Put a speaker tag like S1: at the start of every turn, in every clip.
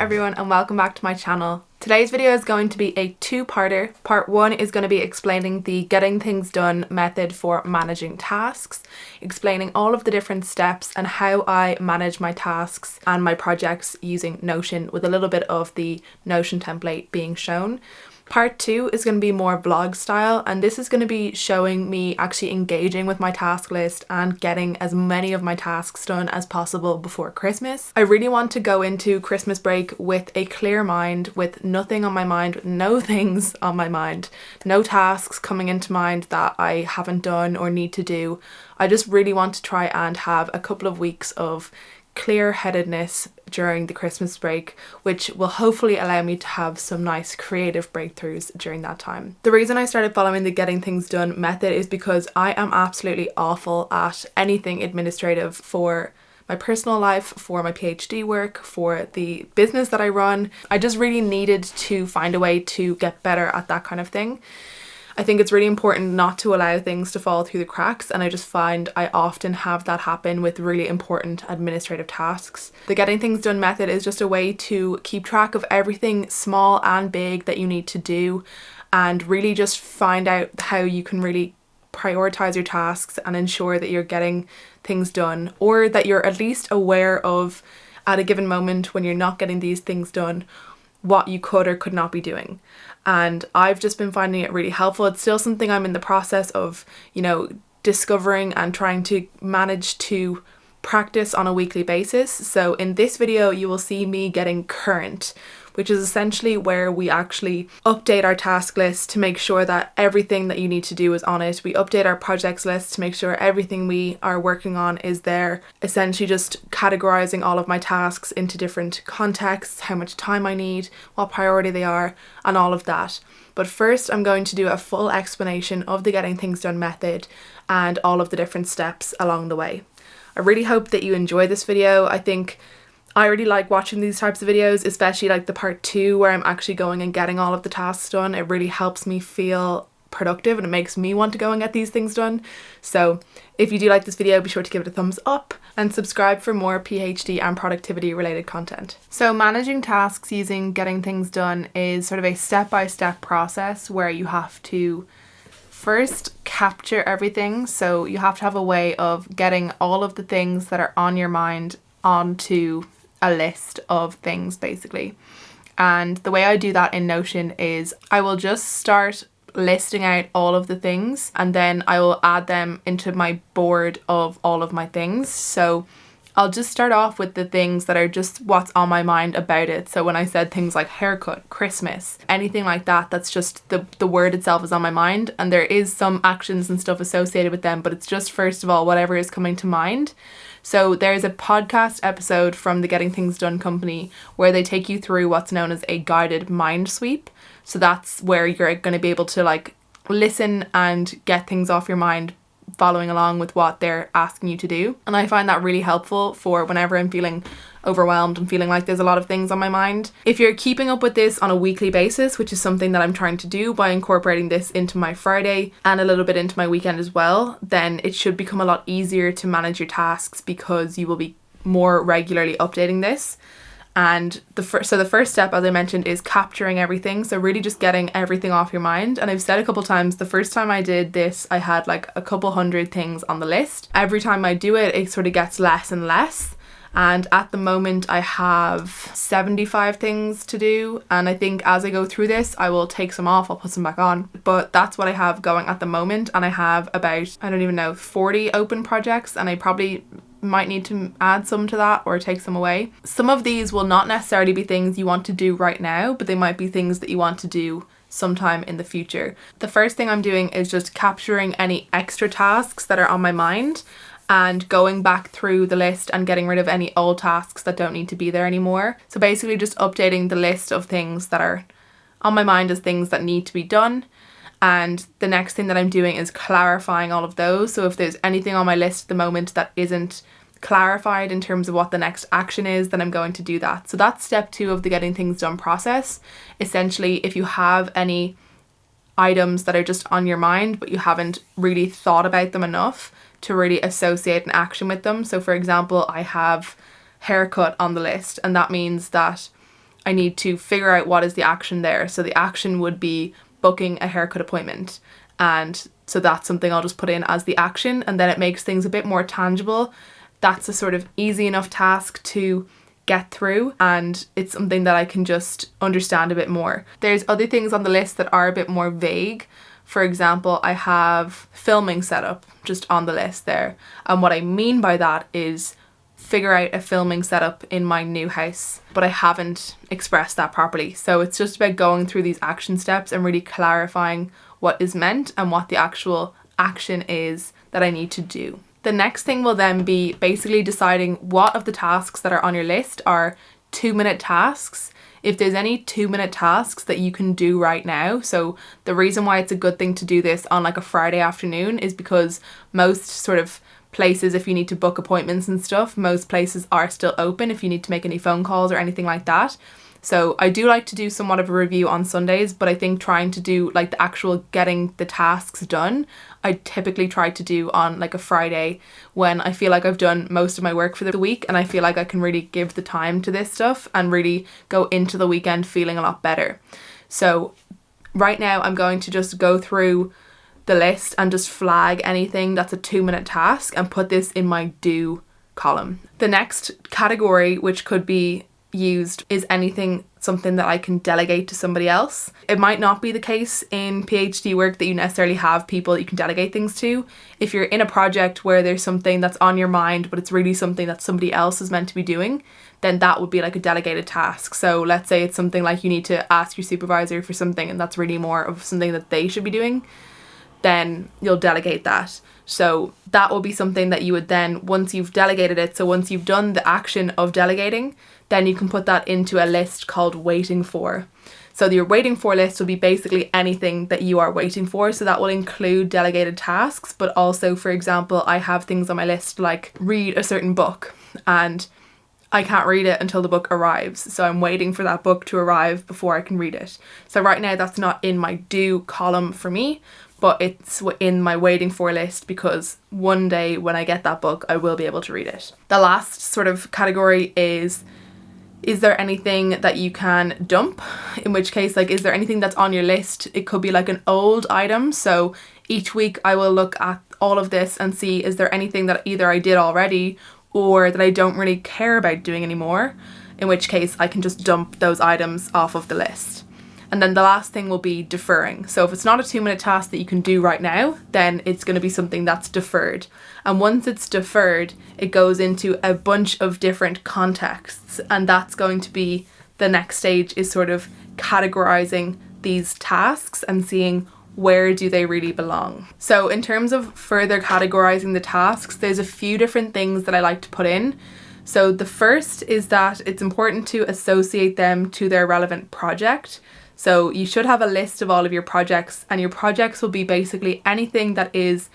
S1: everyone and welcome back to my channel. Today's video is going to be a two-parter. Part one is going to be explaining the getting things done method for managing tasks, explaining all of the different steps and how I manage my tasks and my projects using Notion, with a little bit of the Notion template being shown. Part two is going to be more vlog style, and this is going to be showing me actually engaging with my task list and getting as many of my tasks done as possible before Christmas. I really want to go into Christmas break with a clear mind, with nothing on my mind, with no things on my mind, no tasks coming into mind that I haven't done or need to do. I just really want to try and have a couple of weeks of clear-headedness during the Christmas break, which will hopefully allow me to have some nice creative breakthroughs during that time. The reason I started following the getting things done method is because I am absolutely awful at anything administrative for my personal life, for my PhD work, for the business that I run. I just really needed to find a way to get better at that kind of thing. I think it's really important not to allow things to fall through the cracks, and I just find I often have that happen with really important administrative tasks. The getting things done method is just a way to keep track of everything small and big that you need to do, and really just find out how you can really prioritize your tasks and ensure that you're getting things done, or that you're at least aware of, at a given moment when you're not getting these things done, what you could or could not be doing. And I've just been finding it really helpful. It's still something I'm in the process of, discovering and trying to manage to practice on a weekly basis. So in this video, you will see me getting current, which is essentially where we actually update our task list to make sure that everything that you need to do is on it. We update our projects list to make sure everything we are working on is there. Essentially just categorizing all of my tasks into different contexts, how much time I need, what priority they are, and all of that. But first, I'm going to do a full explanation of the getting things done method and all of the different steps along the way. I really hope that you enjoy this video. I think I really like watching these types of videos, especially like the part two where I'm actually going and getting all of the tasks done. It really helps me feel productive and it makes me want to go and get these things done. So if you do like this video, be sure to give it a thumbs up and subscribe for more PhD and productivity related content. So managing tasks using getting things done is sort of a step-by-step process where you have to first capture everything. So you have to have a way of getting all of the things that are on your mind onto a list of things, basically. And the way I do that in Notion is I will just start listing out all of the things, and then I will add them into my board of all of my things. So I'll just start off with the things that are just what's on my mind about it. So when I said things like haircut, Christmas, anything like that, that's just the word itself is on my mind, and there is some actions and stuff associated with them, but it's just first of all whatever is coming to mind. So there's a podcast episode from the Getting Things Done company where they take you through what's known as a guided mind sweep. So that's where you're going to be able to listen and get things off your mind following along with what they're asking you to do. And I find that really helpful for whenever I'm feeling overwhelmed and feeling like there's a lot of things on my mind. If you're keeping up with this on a weekly basis, which is something that I'm trying to do by incorporating this into my Friday and a little bit into my weekend as well, then it should become a lot easier to manage your tasks because you will be more regularly updating this. And the first step, as I mentioned, is capturing everything. So really just getting everything off your mind. And I've said a couple times, the first time I did this, I had like a couple hundred things on the list. Every time I do it, it sort of gets less and less. And at the moment I have 75 things to do, and I think as I go through this I will take some off, I'll put some back on, but that's what I have going at the moment. And I have about, 40 open projects, and I probably might need to add some to that or take some away. Some of these will not necessarily be things you want to do right now, but they might be things that you want to do sometime in the future. The first thing I'm doing is just capturing any extra tasks that are on my mind and going back through the list and getting rid of any old tasks that don't need to be there anymore. So basically just updating the list of things that are on my mind as things that need to be done. And the next thing that I'm doing is clarifying all of those. So if there's anything on my list at the moment that isn't clarified in terms of what the next action is, then I'm going to do that. So that's step two of the getting things done process. Essentially, if you have any items that are just on your mind but you haven't really thought about them enough to really associate an action with them. So for example, I have haircut on the list, and that means that I need to figure out what is the action there. So the action would be booking a haircut appointment. And so that's something I'll just put in as the action, and then it makes things a bit more tangible. That's a sort of easy enough task to get through, and it's something that I can just understand a bit more. There's other things on the list that are a bit more vague. For example, I have filming setup just on the list there. And what I mean by that is figure out a filming setup in my new house, but I haven't expressed that properly. So it's just about going through these action steps and really clarifying what is meant and what the actual action is that I need to do. The next thing will then be basically deciding what of the tasks that are on your list are 2-minute tasks. If there's any 2-minute tasks that you can do right now. So the reason why it's a good thing to do this on like a Friday afternoon is because most sort of places, if you need to book appointments and stuff, most places are still open if you need to make any phone calls or anything like that. So I do like to do somewhat of a review on Sundays, but I think trying to do like the actual getting the tasks done, I typically try to do on like a Friday when I feel like I've done most of my work for the week, and I feel like I can really give the time to this stuff and really go into the weekend feeling a lot better. So right now I'm going to just go through the list and just flag anything that's a 2-minute task and put this in my do column. The next category, which could be used, is something that I can delegate to somebody else. It might not be the case in PhD work that you necessarily have people that you can delegate things to. If you're in a project where there's something that's on your mind but it's really something that somebody else is meant to be doing, then that would be like a delegated task. So let's say it's something like you need to ask your supervisor for something and that's really more of something that they should be doing, then you'll delegate that. So that will be something that you would then, once you've delegated it, so once you've done the action of delegating, then you can put that into a list called waiting for. So your waiting for list will be basically anything that you are waiting for. So that will include delegated tasks, but also, for example, I have things on my list like read a certain book, and I can't read it until the book arrives. So I'm waiting for that book to arrive before I can read it. So right now that's not in my do column for me, but it's in my waiting for list because one day when I get that book, I will be able to read it. The last sort of category is there anything that you can dump? In which case, like, is there anything that's on your list? It could be like an old item. So each week I will look at all of this and see, is there anything that either I did already or that I don't really care about doing anymore? In which case I can just dump those items off of the list. And then the last thing will be deferring. So if it's not a 2-minute task that you can do right now, then it's going to be something that's deferred. And once it's deferred, it goes into a bunch of different contexts. And that's going to be the next stage, is sort of categorizing these tasks and seeing where do they really belong. So in terms of further categorizing the tasks, there's a few different things that I like to put in. So the first is that it's important to associate them to their relevant project. So you should have a list of all of your projects, and your projects will be basically anything that is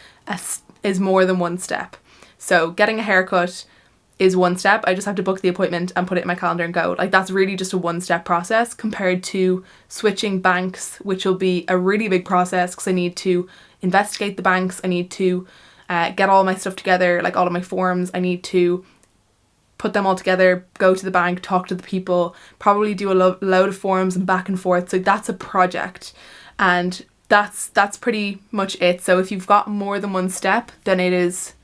S1: more than one step. So getting a haircut is one step. I just have to book the appointment and put it in my calendar and go. Like, that's really just a 1-step process compared to switching banks, which will be a really big process because I need to investigate the banks. I need to get all my stuff together, like all of my forms. I need to put them all together, go to the bank, talk to the people, probably do a load of forms and back and forth. So that's a project, and that's pretty much it. So if you've got more than one step, then it is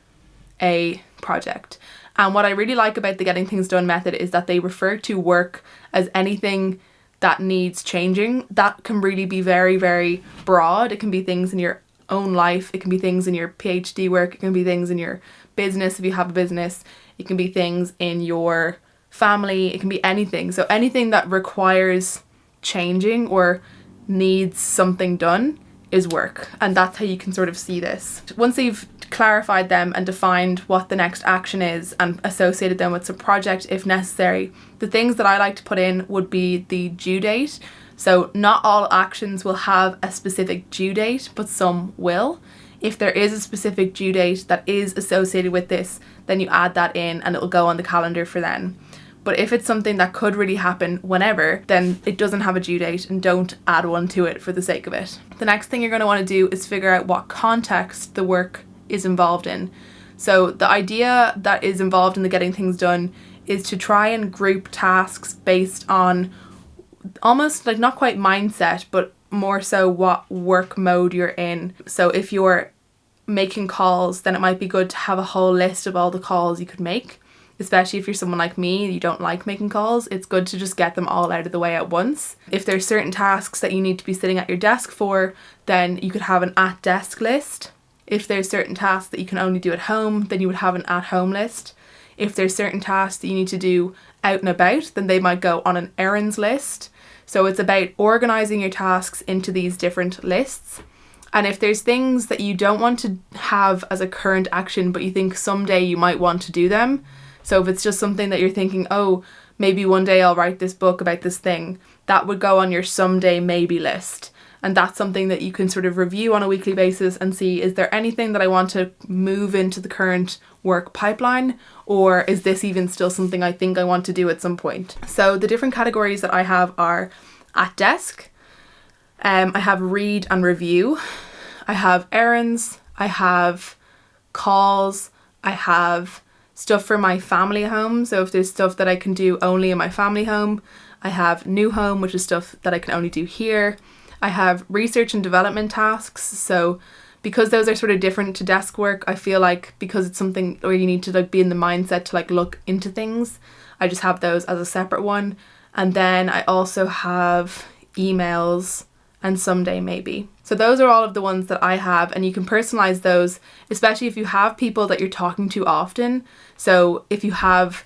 S1: a project. And what I really like about the Getting Things Done method is that they refer to work as anything that needs changing. That can really be very, very broad. It can be things in your own life. It can be things in your PhD work. It can be things in your business if you have a business. It can be things in your family. It can be anything. So anything that requires changing or needs something done is work. And that's how you can sort of see this. Once you've clarified them and defined what the next action is and associated them with some project if necessary, the things that I like to put in would be the due date. So not all actions will have a specific due date, but some will. If there is a specific due date that is associated with this, then you add that in and it will go on the calendar for then. But if it's something that could really happen whenever, then it doesn't have a due date, and don't add one to it for the sake of it. The next thing you're going to want to do is figure out what context the work is involved in. So the idea that is involved in the Getting Things Done is to try and group tasks based on almost like not quite mindset, but more so what work mode you're in. So if you're making calls, then it might be good to have a whole list of all the calls you could make. Especially if you're someone like me, you don't like making calls, it's good to just get them all out of the way at once. If there's certain tasks that you need to be sitting at your desk for, then you could have an at desk list. If there's certain tasks that you can only do at home, then you would have an at home list. If there's certain tasks that you need to do out and about, then they might go on an errands list. So it's about organising your tasks into these different lists. And if there's things that you don't want to have as a current action, but you think someday you might want to do them, so if it's just something that you're thinking, oh, maybe one day I'll write this book about this thing, that would go on your someday maybe list. And that's something that you can sort of review on a weekly basis and see, is there anything that I want to move into the current work pipeline, or is this even still something I think I want to do at some point? So the different categories that I have are at desk, I have read and review, I have errands, I have calls, I have stuff for my family home. So if there's stuff that I can do only in my family home, I have new home, which is stuff that I can only do here. I have research and development tasks. So because those are sort of different to desk work, I feel like because it's something where you need to like be in the mindset to like look into things, I just have those as a separate one. And then I also have emails and someday maybe. So those are all of the ones that I have, and you can personalize those, especially if you have people that you're talking to often. So if you have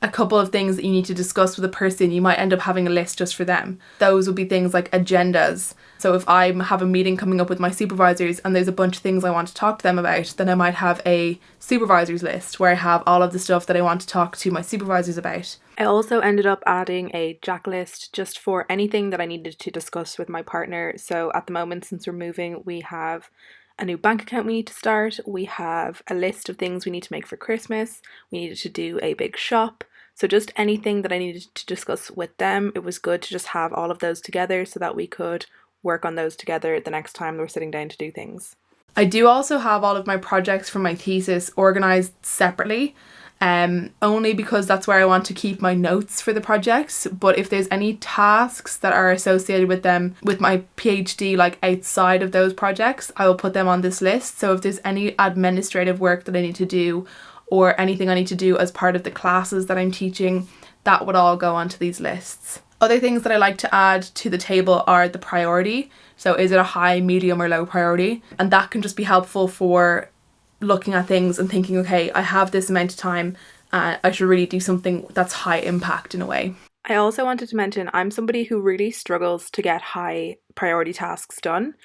S1: a couple of things that you need to discuss with a person, you might end up having a list just for them. Those would be things like agendas. So if I have a meeting coming up with my supervisors and there's a bunch of things I want to talk to them about, then I might have a supervisors list where I have all of the stuff that I want to talk to my supervisors about. I also ended up adding a Jack list just for anything that I needed to discuss with my partner. So at the moment, since we're moving, we have a new bank account we need to start. We have a list of things we need to make for Christmas. We needed to do a big shop. So just anything that I needed to discuss with them, it was good to just have all of those together so that we could work on those together the next time we're sitting down to do things. I do also have all of my projects from my thesis organised separately, only because that's where I want to keep my notes for the projects. But if there's any tasks that are associated with them, with my PhD, like outside of those projects, I will put them on this list. So if there's any administrative work that I need to do, or anything I need to do as part of the classes that I'm teaching, that would all go onto these lists. Other things that I like to add to the table are the priority. So is it a high, medium or low priority? And that can just be helpful for looking at things and thinking, okay, I have this amount of time, I should really do something that's high impact in a way. I also wanted to mention I'm somebody who really struggles to get high priority tasks done.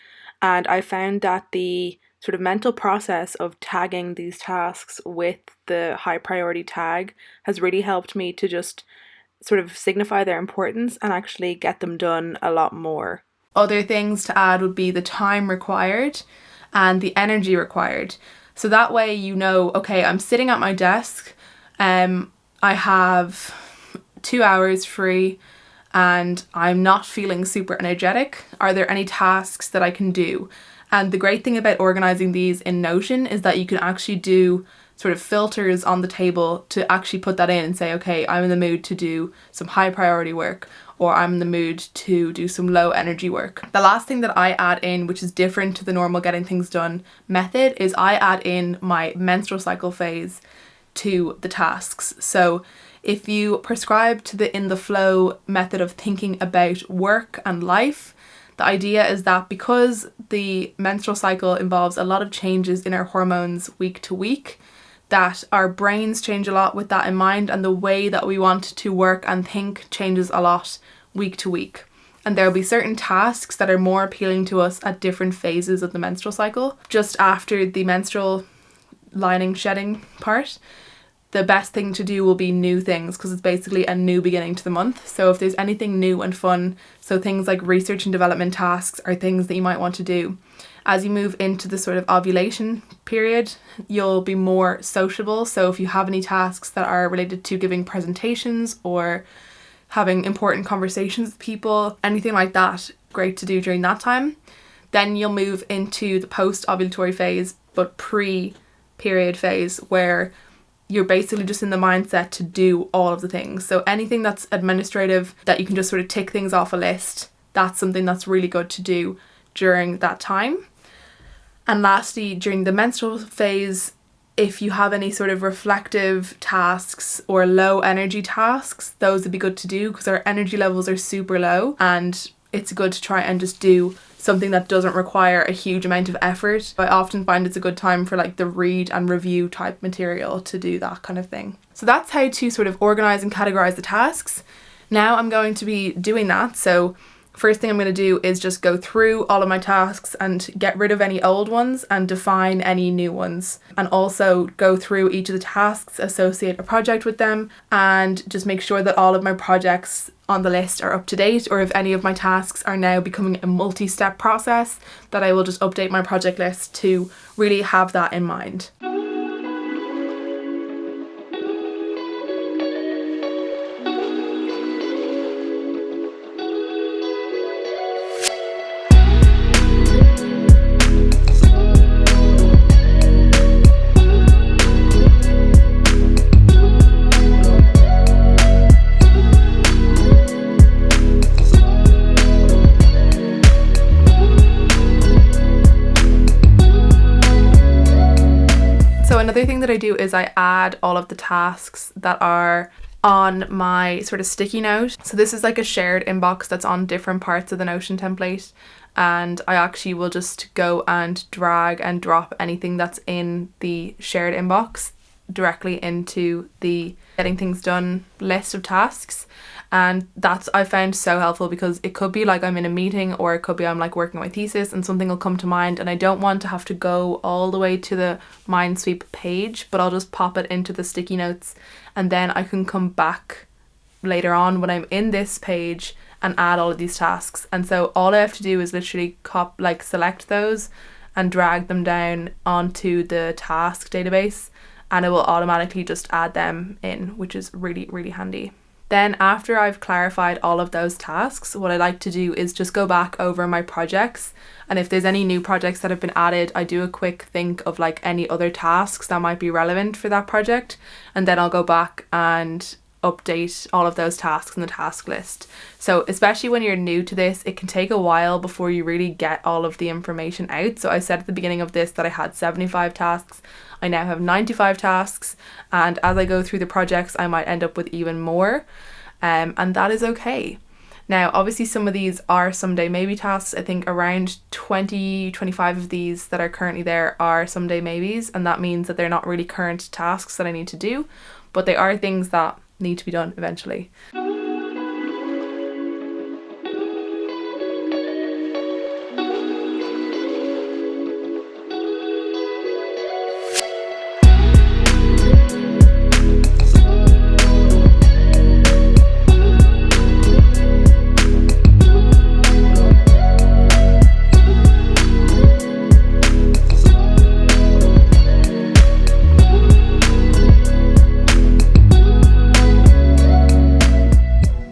S1: And I found that the sort of mental process of tagging these tasks with the high priority tag has really helped me to just sort of signify their importance and actually get them done a lot more. Other things to add would be the time required and the energy required. So that way you know, okay, I'm sitting at my desk, I have 2 hours free and I'm not feeling super energetic. Are there any tasks that I can do? And the great thing about organising these in Notion is that you can actually do sort of filters on the table to actually put that in and say, okay, I'm in the mood to do some high priority work, or I'm in the mood to do some low energy work. The last thing that I add in, which is different to the normal getting things done method, is I add in my menstrual cycle phase to the tasks. So if you prescribe to the in the flow method of thinking about work and life, the idea is that because the menstrual cycle involves a lot of changes in our hormones week to week, that our brains change a lot with that in mind, and the way that we want to work and think changes a lot week to week. And there will be certain tasks that are more appealing to us at different phases of the menstrual cycle. Just after the menstrual lining shedding part, the best thing to do will be new things, because it's basically a new beginning to the month. So if there's anything new and fun, so things like research and development tasks are things that you might want to do. As you move into the sort of ovulation period, you'll be more sociable. So if you have any tasks that are related to giving presentations or having important conversations with people, anything like that, great to do during that time. Then you'll move into the post-ovulatory phase, but pre-period phase, where you're basically just in the mindset to do all of the things. So anything that's administrative that you can just sort of tick things off a list, that's something that's really good to do during that time. And lastly, during the menstrual phase, if you have any sort of reflective tasks or low energy tasks, those would be good to do because our energy levels are super low, and it's good to try and just do something that doesn't require a huge amount of effort. I often find it's a good time for like the read and review type material to do that kind of thing. So that's how to sort of organise and categorise the tasks. Now I'm going to be doing that. So first thing I'm going to do is just go through all of my tasks and get rid of any old ones and define any new ones, and also go through each of the tasks, associate a project with them, and just make sure that all of my projects on the list are up to date, or if any of my tasks are now becoming a multi-step process, that I will just update my project list to really have that in mind. Another thing that I do is I add all of the tasks that are on my sort of sticky note. So this is like a shared inbox that's on different parts of the Notion template, and I actually will just go and drag and drop anything that's in the shared inbox directly into the getting things done list of tasks. And that's, I found so helpful, because it could be like I'm in a meeting, or it could be I'm like working on my thesis and something will come to mind, and I don't want to have to go all the way to the Minesweep page, but I'll just pop it into the sticky notes, and then I can come back later on when I'm in this page and add all of these tasks. And so all I have to do is literally select those and drag them down onto the task database, and it will automatically just add them in, which is really, really handy. Then after I've clarified all of those tasks, what I like to do is just go back over my projects, and if there's any new projects that have been added, I do a quick think of like any other tasks that might be relevant for that project, and then I'll go back and update all of those tasks in the task list. So especially when you're new to this, it can take a while before you really get all of the information out. So I said at the beginning of this that I had 75 tasks. I now have 95 tasks, and as I go through the projects I might end up with even more, and that is okay. Now obviously some of these are someday maybe tasks. I think around 25 of these that are currently there are someday maybes, and that means that they're not really current tasks that I need to do, but they are things that need to be done eventually.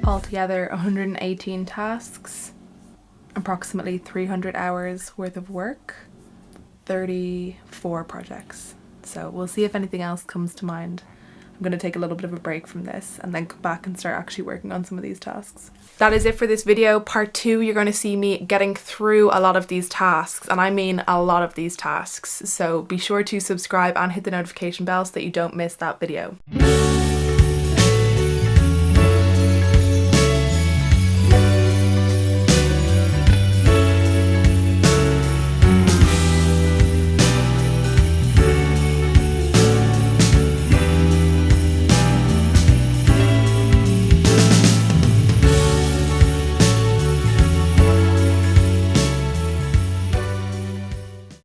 S1: Altogether 118 tasks, approximately 300 hours worth of work, 34 projects. So we'll see if anything else comes to mind. I'm going to take a little bit of a break from this and then come back and start actually working on some of these tasks. That is it for this video. Part 2, you're going to see me getting through a lot of these tasks, and I mean a lot of these tasks. So be sure to subscribe and hit the notification bell so that you don't miss that video.